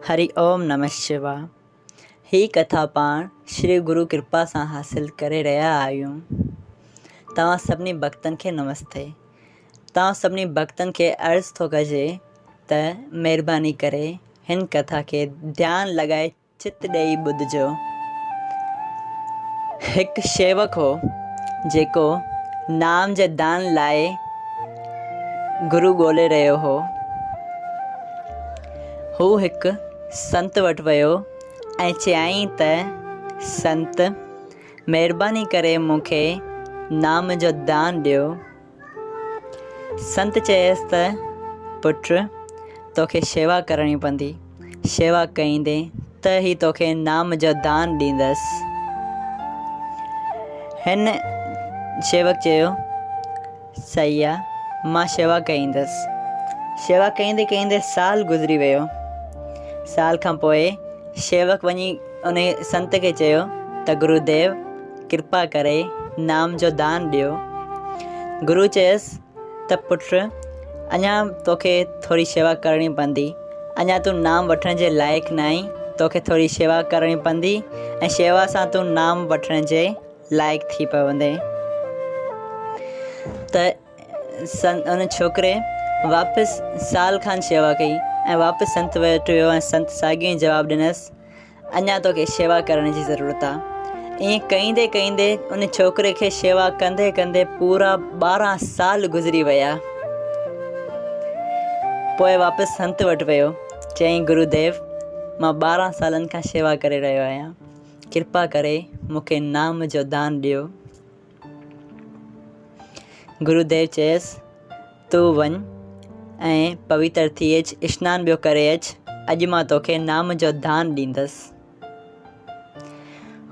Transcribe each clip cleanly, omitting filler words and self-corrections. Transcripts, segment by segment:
हरि ओम नमः शिवाय। ही कथा पाण श्री गुरु कृपा से हासिल करे रहा आयूं। तव्हां सभिनी भक्तन के नमस्ते। तव्हां सभिनी भक्तन के अर्ज़ थो कजे त महिरबानी करे हिन कथा के ध्यान लगाए चित ॾेई ॿुधजो। हिकु शेवक हो जेको नाम जे दान लाइ गुरु ॻोल्हे रहियो हो। हू हिकु संत वटि वियो ऐं चयाईं त संत, महिरबानी करे मूंखे नाम जो दान ॾियो। संत चयसि त पुटु, तोखे शेवा करणी पवंदी। शेवा कईंदे त ई तोखे नाम जो दान ॾींदसि। हिन शेवक चयो, सही आहे, मां शेवा कईंदसि। शेवा कईंदे कईंदे साल गुज़री वियो। साल खां पोइ शेवक वञी उन संत खे चयो त गुरुदेव, कृपा करे नाम जो दान ॾियो। गुरु चयसि त पुटु, अञा तोखे थोरी शेवा करणी पवंदी। अञा तूं नाम वठण जे लाइक़ु न आहीं। तोखे थोरी शेवा करणी पवंदी ऐं शेवा सां तूं नाम वठण जे लाइक़ु थी पवंदे। त उन छोकिरे वापसि साल खां शेवा कई ऐं वापसि संत वटि वियो ऐं संत साॻियो ई जवाबु ॾिनसि, अञा तोखे शेवा करण जी ज़रूरत आहे। ईअं कईंदे कईंदे उन छोकिरे खे शेवा कंदे कंदे पूरा 12 साल गुज़री विया। पोइ वापसि संत वटि वियो। चयईं, गुरुदेव, मां 12 सालनि खां शेवा करे रहियो आहियां। कृपा करे मूंखे नाम जो दान ॾियो। गुरुदेव चयसि, तूं वञ ऐं पवित्र थी अचु, सनानु ॿियो करे अचु। अॼु मां तोखे नाम जो दान ॾींदसि।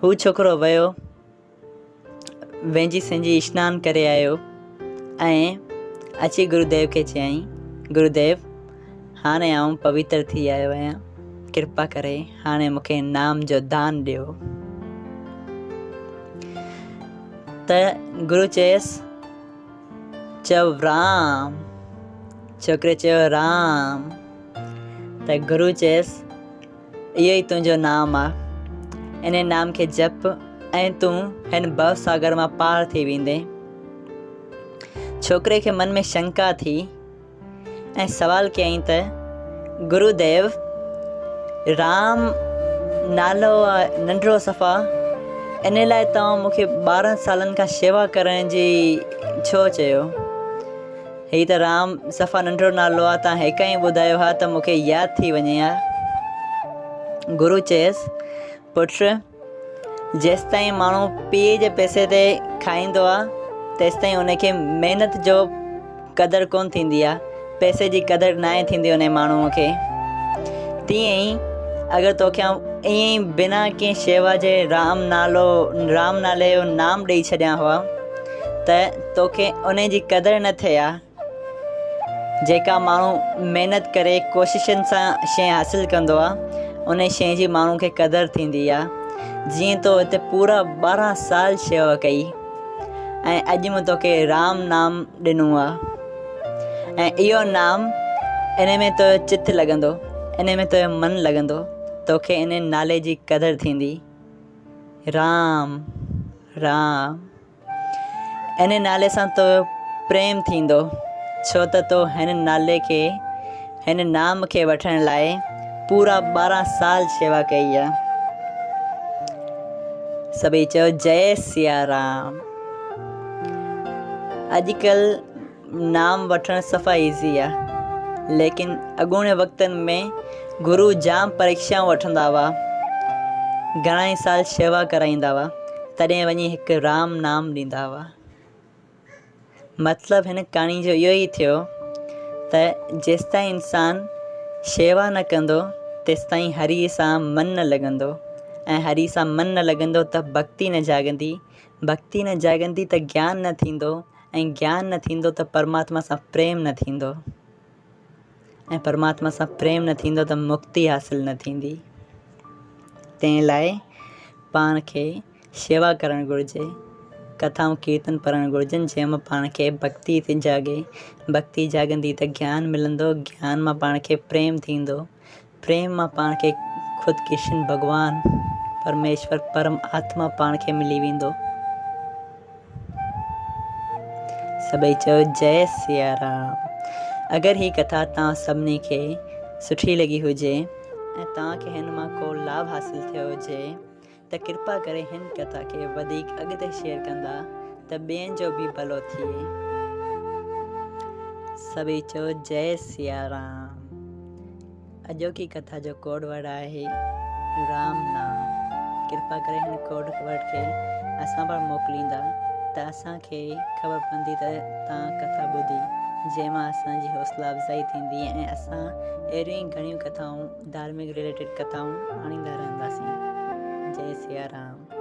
हू छोकिरो वियो, वेंजी संजी सनानु करे आयो ऐं अची गुरुदेव खे चयईं, गुरुदेव, हाणे आउं पवित्र थी आयो आहियां। कृपा करे हाणे मूंखे नाम जो दान ॾियो। त गुरु चयसि, चओ राम। छोकिरे चयो, राम। त गुरु चयसि, इहो ई तुंहिंजो नाम आहे। इन नाम खे जप ऐं तूं हिन भव सागर मां पार थी वेंदे। छोकिरे खे मन में शंका थी ऐं सवाल कयईं त गुरुदेव, राम नालो आहे नंढिड़ो सफ़ा, इन लाइ तव्हां मूंखे 12 सालनि खां शेवा करण जी छो चयो? ही त राम सफ़ा नंढिड़ो नालो आहे। तव्हां हिकु ई ॿुधायो हा त मूंखे यादि थी वञे हा। गुरु चयसि, पुटु, जेसि ताईं माण्हू पीउ जे पैसे ते खाईंदो आहे तेसि ताईं उनखे महिनत जो क़दुरु कोन थींदी आहे। पैसे जी क़दुरु न थींदी उन माण्हूअ खे। तीअं ई अगरि तोखे ईअं ई बिना कंहिं शेवा जे राम नाले जो नाम ॾेई छॾियां हुआ त तोखे उन जी क़दुरु न थिए हा। जेका माण्हू महिनत करे कोशिशनि सां शइ हासिलु कंदो आहे, उन शइ जी माण्हू खे क़दुरु थींदी आहे। जीअं तो हिते पूरा 12 साल शेवा कई ऐं अॼु मां तोखे राम नाम ॾिनो आहे। ऐं इहो नाम, इन में तो चित लॻंदो, इन में तो मन लॻंदो, तोखे इन नाले जी क़दुरु थींदी। राम राम, इन नाले सां तो प्रेम थींदो, छो त तो हिन नाले खे, हिन नाम खे वठण लाइ पूरा 12 साल शेवा कई आहे। सभई चयो, जय सिया राम। अॼुकल्ह नाम वठणु सफ़ा ईज़ी आहे, लेकिन अॻूणे वक़्तनि में गुरु जाम परीक्षाऊं वठंदा हुआ, घणा ई साल शेवा कराईंदा हुआ, तॾहिं वञी हिकु राम नाम ॾींदा हुआ। मतिलबु हिन कहाणी जो इहो ई थियो त जेसि ताईं इंसानु शेवा न कंदो तेसि ताईं हरीअ सां मन न लॻंदो, ऐं हरी सां मन न लॻंदो त भक्ति न जाॻंदी। भक्ति न जाॻंदी त ज्ञान न थींदो, ऐं ज्ञान न थींदो त परमात्मा सां प्रेम न थींदो, ऐं परमात्मा सां प्रेम न थींदो त मुक्ति हासिलु न थींदी। तंहिं लाइ पाण खे शेवा करणु घुरिजे, कथाऊं कीर्तन पढ़णु घुरिजनि, जंहिंमां पाण खे भक्ति थी जाॻे। भक्ति जाॻंदी त ज्ञान मिलंदो, ज्ञान मां पाण खे प्रेम थींदो, प्रेम मां पाण खे ख़ुदि कृष्ण भॻवान परमेश्वर परम आत्मा पाण खे मिली वेंदो। सभई चयो जय सिया राम। अगरि हीअ कथा तव्हां सभिनी खे सुठी लॻी हुजे ऐं तव्हांखे हिन मां को लाभ हासिल थियो हुजे त कृपा करे हिन कथा खे वधीक अॻिते शेयर कंदा त ॿियनि जो बि भलो थिए। सभई चयो जय सिया राम। अॼोकी कथा जो कोड वर्ड आहे राम नाम। कृपा करे हिन कोड वर्ड खे असां पाण मोकिलींदा त असांखे ख़बर पवंदी त तव्हां कथा ॿुधी, जंहिंमां असांजी हौसला अफ़ज़ाई थींदी ऐं असां अहिड़ियूं ई घणियूं कथाऊं धार्मिक रिलेटेड कथाऊं आणींदा रहंदासीं। जय सिया राम।